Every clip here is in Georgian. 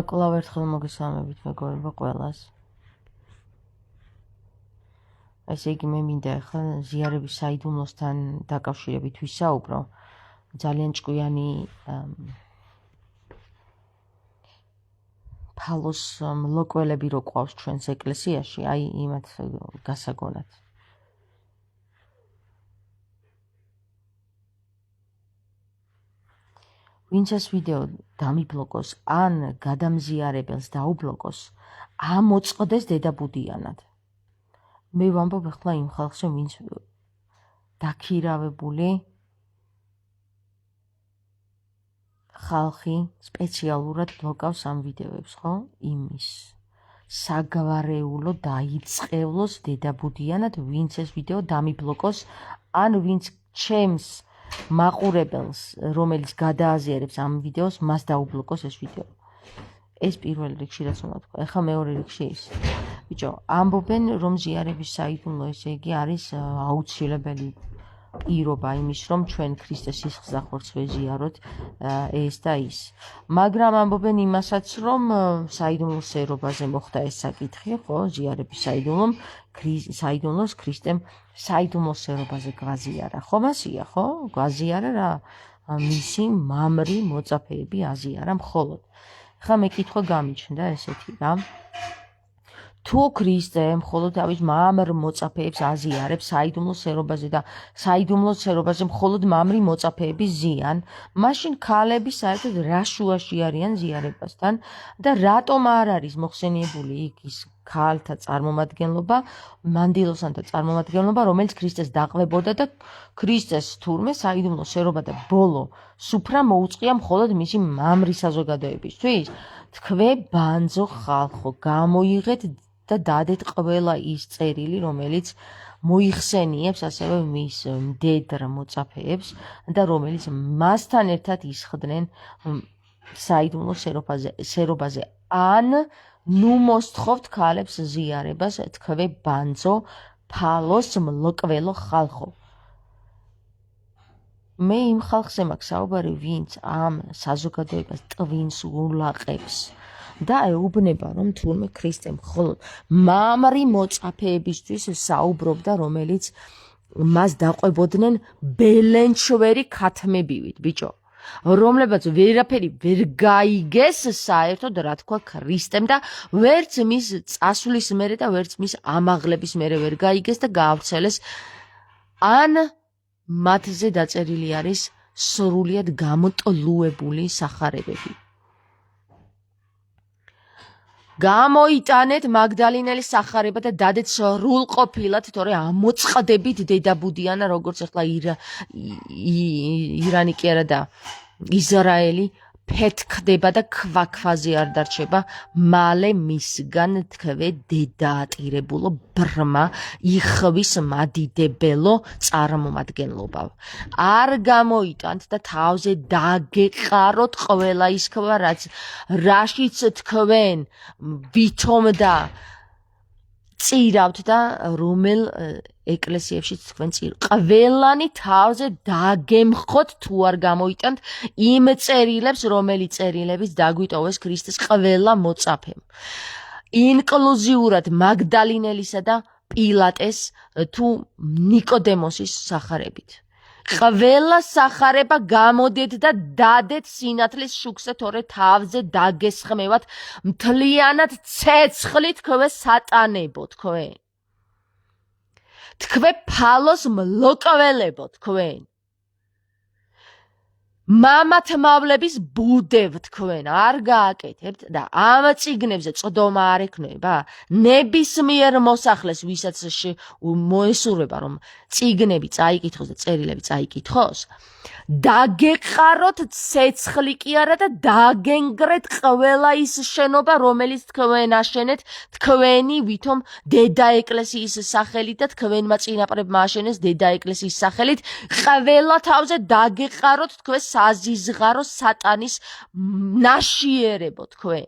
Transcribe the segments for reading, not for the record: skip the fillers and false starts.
კვლავ ერთხელ მოგესალმებით მეგობრებო ყველას. ესე იგი მე მინდა ახლა ზიარების საიდუმლოსთან დაკავშირებით ვისაუბრო. ძალიან ჭკვიანი ფალოს მლოკველები რო ყავს ჩვენს ეკლესიაში, აი იმათ გასაგონად. ვინც ეს ვიდეო დამიბლოკოს ან გადამზიარებელს დაუბლოკოს, ამოწყდეს დედაბუდიანად. მე ვამბობ ახლა იმ ხალხს, ვინც დაქირავებული ხალხი სპეციალურად ბლოკავს ამ ვიდეოებს, ხო? იმის საგვარეულო დაიწყევლოს დედაბუდიანად, ვინც ეს ვიდეო დამიბლოკოს, ან ვინც ჩემს მაყურებელს, რომელიც გადააზიარებს ამ ვიდეოს, მას დაუბლოკოს ეს ვიდეო. ეს პირველ რიგში რაც უნდა თქვა. ეხლა მეორე რიგში ის. ბიჭო, ამბობენ, რომ ზიარების საიდუმლო ესე იგი არის აუცილებელი პირობა იმის, რომ ჩვენ ქრისტეს სისხლძახურს ვეზიაროთ ეს და ის. მაგრამ ამბობენ იმასაც, რომ საიდუმლოს ერობაზე მოხდა ეს საკითხი, ხო, ზიარების საიდუმლოს ქრისტემ საიდუმლოს ერობაზე გვაზიარა. ხო, მასია, ხო? გვაზიარა რა მისი მამრი მოწაფეები აზიარა მხოლოდ. ხა მე კითხვა გამიჩნდა ესეთი რა. თუ ქრისტე მხოლოდ თავის მამრ მოწაფეებს აზიარებს საიდუმლოს ერობაზე და საიდუმლოს ერობაზე მხოლოდ მამრი მოწაფეები ზიან, მაშინ ქალები საერთოდ რა შუაში არიან ზიარებასთან და რატომ არ არის მოხსენიებული იქ ის ქალთა წარმომადგენლობა, მანდილოსანთა წარმომადგენლობა, რომელიც ქრისტეს დაყლებოდა და ქრისტეს თურმე საიდუმლოს ერობა და ბოლო სუფრა მოუწყია მხოლოდ მისი მამრი საზოგადოებისთვის. თქვენ ბანძო ხალხო, გამოიღეთ და დადეთ ყველა ის წერილი, რომელიც მოიხსენიებს ასევე მის მდედრ მოწაფეებს და რომელიც მასთან ერთად ისხდნენ საიდუმლოს ერობაზე. ან ნუ მოსთხოვთ ქალებს ზიარებას, თქვენ ბანძო ფალოს მლოკველო ხალხო. მე იმ ხალხზე მაქვს საუბარი, ვინც ამ საზოგადოებას ტვინს ულაყებს და ეუბნება, რომ თურმე ქრისტე მხოლოდ მამრი მოწაფეებისთვის საუბრობდა, რომელიც მას დაყვებოდნენ ბელენჩვერი ქათმებივით, ბიჭო, რომლებაც ვერაფერი ვერ გაიგეს საერთოდ რა თქვა ქრისტემ და ვერც მის წასვლის მერე და ვერც მის ამაღლების მერე ვერ გაიგეს და გაავრცელეს, ან მათზე დაწერილი არის სრულიად გამოტლუებული სახარებები. გამოიტანეთ მაგდალინელის სახარება და დადეთ სრულყოფილად, თორე ამოწყდებით დედაბუდიანა, როგორც ახლა ირანი კი არა და ისრაელი ფეთქდება და ქვაქვაზე არ დარჩება, მალე მისგან თქვენ დედაატირებულო ბრმა იხვის მადიდებელო წარმომადგენლობა. არ გამოიტანთ და თავზე დაგეყაროთ ყველა ის ქვა, რაშიც თქვენ ვითომ და წირავთ და რომელ ეკლესიებშიც თქვენ წირავთ. ყველანი თავზე დაგემხოთ თუ არ გამოიტანთ იმ წერილებს, რომელი წერილებიც დაგვიტოვეს ქრისტეს ყველა მოწაფემ. ინკლუზიურად მაგდალინელისა და პილატეს თუ ნიკოდემოსის სახარებით. ყველა სახარება გამოდეთ და დადეთ სინათლის შუქზე, თორე თავზე დაგესხმევათ მთლიანად ცეცხლი თქვენ სატანებო თქვენ. თქვენ ფალოს მლოკველებო თქვენ. მამათმავლების ბუდევ თქვენ არ გააკეთებთ და ამ წიგნებზე წვდომა არ ექნება. ნებისმიერ მოსახლეს, ვისაც მოესურვება, რომ წიგნები წაიკითხოს და წერილები წაიკითხოს, დაგეყაროთ ცეცხლი კი არა და დაგენგრეთ ყველა ის შენობა, რომელიც თქვენ აშენეთ თქვენი ვითომ დედა ეკლესიის სახელით და თქვენმა წინაპრებმა აშენეს დედა ეკლესიის სახელით. ყველა თავზე დაგეყაროთ თქვენ საზიზღარო სატანის ნაშიერებო თქვენ.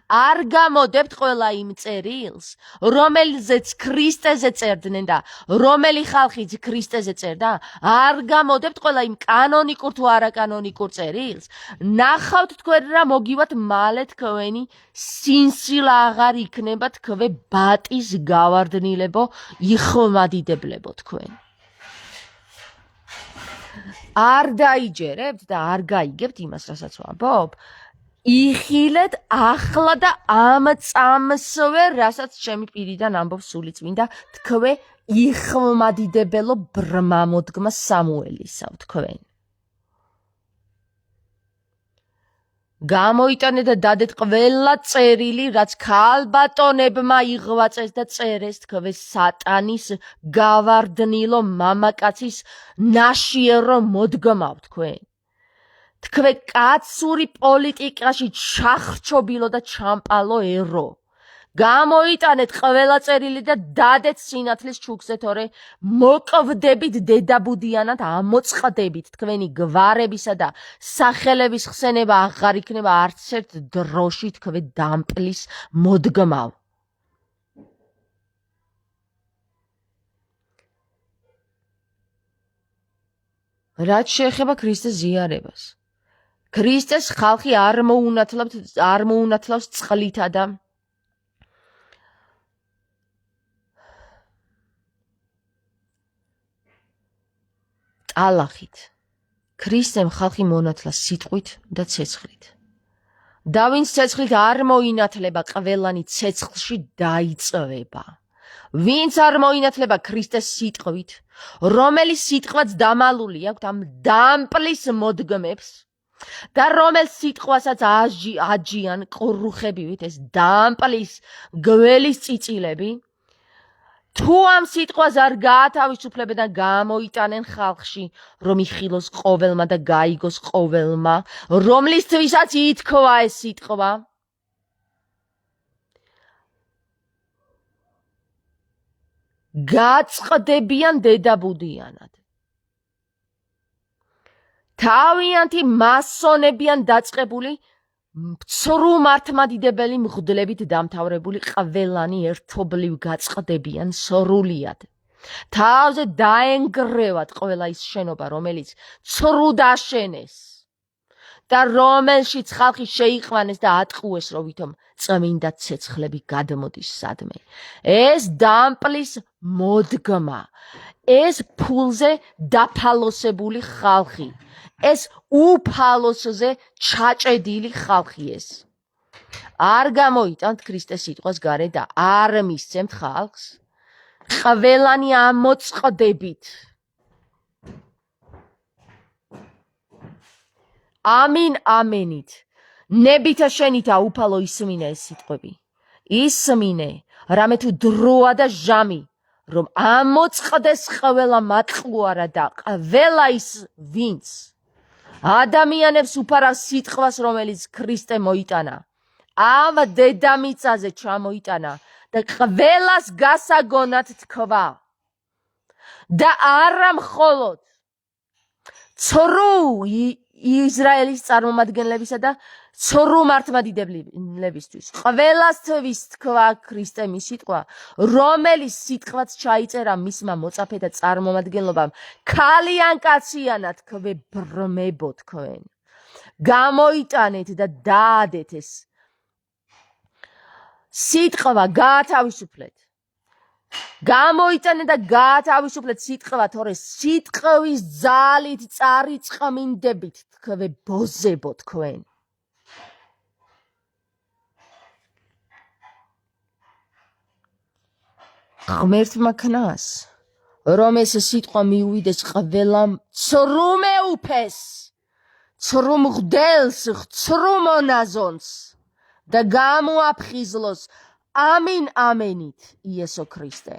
არ გამოდებთ ყველა იმ წერილს, რომელზეც ქრისტეზე წერდნენ და რომელი ხალხიც ქრისტეზე წერდა, არ გამოდებთ ყველა იმ კანონიკურ თუ არაკანონიკურ წერილს. ნახავთ თქვენ რა მოგივათ მალე თქვენი სინსილა აღარ იქნება თქვენ ბატის გავარდნილებო იხმადიდებლებო თქვენ. არ დაიჯერებთ და არ გაიგებთ იმას, რასაც ვამბობ. იხილეთ ახლა და ამ წამსვე, რასაც ჩემი პირიდან ამბობს სულიწმინდა, თქვენ იხმადიდებელო ბრმა მოდგმა სამუელისავ თქვენ. გამოიტანეთ და დადეთ ყველა წერილი, რაც ქალბატონებმა იღვაწეს და წერეს თქვენ სატანის გავარდნილო მამაკაცის ნაშიერო მოდგმავ თქვენ. თქვენ კაცური პოლიტიკაში ჩახრჩობილო და ჩამპალო ერო. გამოიტანეთ ყველა წერილი და დადეთ სინათლის ჩუქზე, თორე მოკვდებით დედაბუდიანად ამოწყდებით თქვენი გვარებისა და სახელების ხსენება აღარ იქნება არც ერთ დროში თქვენ დამპლის მოდგმავ. რაც შეეხება ქრისტეს ზიარებას. ქრისტეს ხალხი არ მოუნათლავს წყლითა და ტალახით. ქრისტემ ხალხი მონათლა სიტყვით და ცეცხლით. და ვინც ცეცხლით არ მოინათლება, ყველანი ცეცხლში დაიწვება. ვინც არ მოინათლება ქრისტეს სიტყვით, რომელიც სიტყვაც დამალული აქვს ამ დამპლის მოდგმებს და რომელ სიტყვასაც აჯიან ყრუხებივით ეს დამპლის გველის წიწილები, თუ ამ სიტყვას არ გაათავისუფლებენ და გამოიტანენ ხალხში, რომ იხილოს ყოველმა და გაიგოს ყოველმა, რომლისთვისაც ითქვა ეს სიტყვა, გაწყდებიან დედაბუდიანად. თავიანთი მასონებიან დაწყებული, ცრუ მართლმადიდებელი მღვდლებით დამთავრებული ყველანი ერთობლივ გაწყდებიან სრულიად. თავზე დაენგრევათ ყველა ის შენობა, რომელიც ცრუ დაშენეს და რომელშიც ხალხი შეიყვანეს და ატყუეს, რომ ვითომ წმინდა ცეცხლები გადმოდის სადმე. ეს დამპლის მოდგმა, ეს ფულზე დაფალოსებული ხალხი, ეს უფალოსზე ჩაჭედილი ხალხი ეს. არ გამოიტანთ ქრისტეს სიტყვას გარეთ და არ მისცემთ ხალხს. ყველანი ამოწყდებით. ამინ ამენით. ნებითა შენითა უფალო ისმინე ეს სიტყვები. ისმინე, რამე თუ დროა და ჟამი, რომ ამოწყდეს ყველა მატყუარა და ყველა ის ვინც ადამიანებს უფარავს სიტყვას, რომელიც ქრისტე მოიტანა, ამ დედამიწაზე ჩამოიტანა და ყველას გასაგონად თქვა. და არა მხოლოდ ცრუ ისრაელის წარმომადგენლებისა და ცრუ მართლმადიდებლებისთვის, ყველასთვის თქვა ქრისტემ ის სიტყვა, რომელიც სიტყვაც ჩაიწერა მისმა მოწაფეთა წარმომადგენლობამ, ქალიან კაციანად თქვენ ბრმებო თქვენ. გამოიტანეთ და დაადეთ ეს სიტყვა, გაათავისუფლეთ. გამოიტანეთ და გაათავისუფლეთ სიტყვა, თორე სიტყვის ძალით წარიწყმინდებით თქვენ ბოზებო თქვენ. ღმერთმა ქნას, რომ ეს სიტყვა მიუვიდეს ყველა ცრუ მეუფეს, ცრუ მღვდელს, ცრუ მონაზონს და გამოაფხიზლოს. ამინ ამენით, იესო ქრისტე.